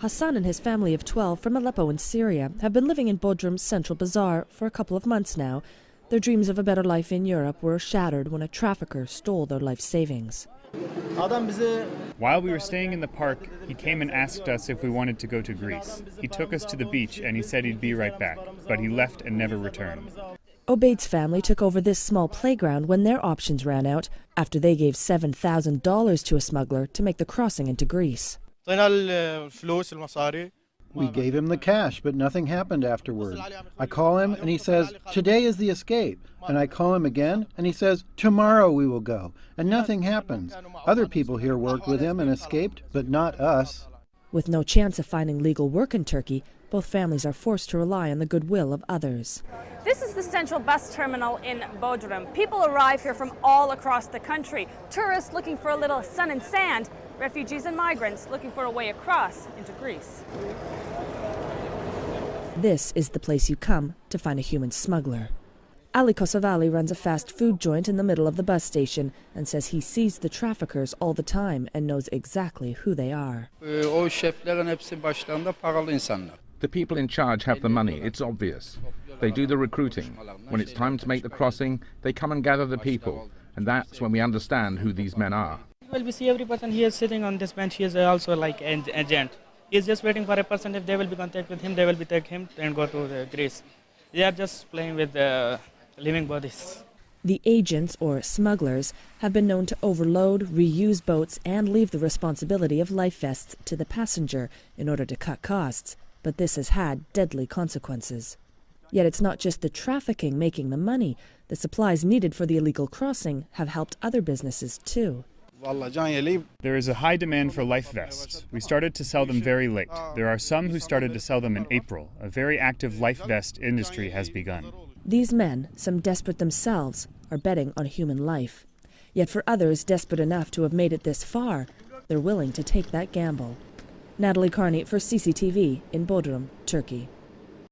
Hassan and his family of 12 from Aleppo in Syria have been living in Bodrum's central bazaar for a couple of months now. Their dreams of a better life in Europe were shattered when a trafficker stole their life savings. While we were staying in the park, he came and asked us if we wanted to go to Greece. He took us to the beach and he said he'd be right back, but he left and never returned. Obaid's family took over this small playground when their options ran out after they gave $7,000 to a smuggler to make the crossing into Greece. We gave him the cash, but nothing happened afterward. I call him and he says, "Today is the escape." And I call him again and he says, "Tomorrow we will go." And nothing happens. Other people here worked with him and escaped, but not us. With no chance of finding legal work in Turkey, both families are forced to rely on the goodwill of others. This is the central bus terminal in Bodrum. People arrive here from all across the country. Tourists looking for a little sun and sand, refugees and migrants looking for a way across into Greece. This is the place you come to find a human smuggler. Ali Kosovali runs a fast food joint in the middle of the bus station and says he sees the traffickers all the time and knows exactly who they are. The people in charge have the money, it's obvious. They do the recruiting. When it's time to make the crossing, they come and gather the people. And that's when we understand who these men are. Well, we see every person here sitting on this bench. He is also like an agent. He is just waiting for a person. If they will be contact with him, they will be take him and go to Greece. They are just playing with living bodies. The agents, or smugglers, have been known to overload, reuse boats, and leave the responsibility of life vests to the passenger in order to cut costs. But this has had deadly consequences. Yet it's not just the trafficking making the money. The supplies needed for the illegal crossing have helped other businesses too. There is a high demand for life vests. We started to sell them very late. There are some who started to sell them in April. A very active life vest industry has begun. These men, some desperate themselves, are betting on human life. Yet for others desperate enough to have made it this far, they're willing to take that gamble. Natalie Carney for CCTV in Bodrum, Turkey.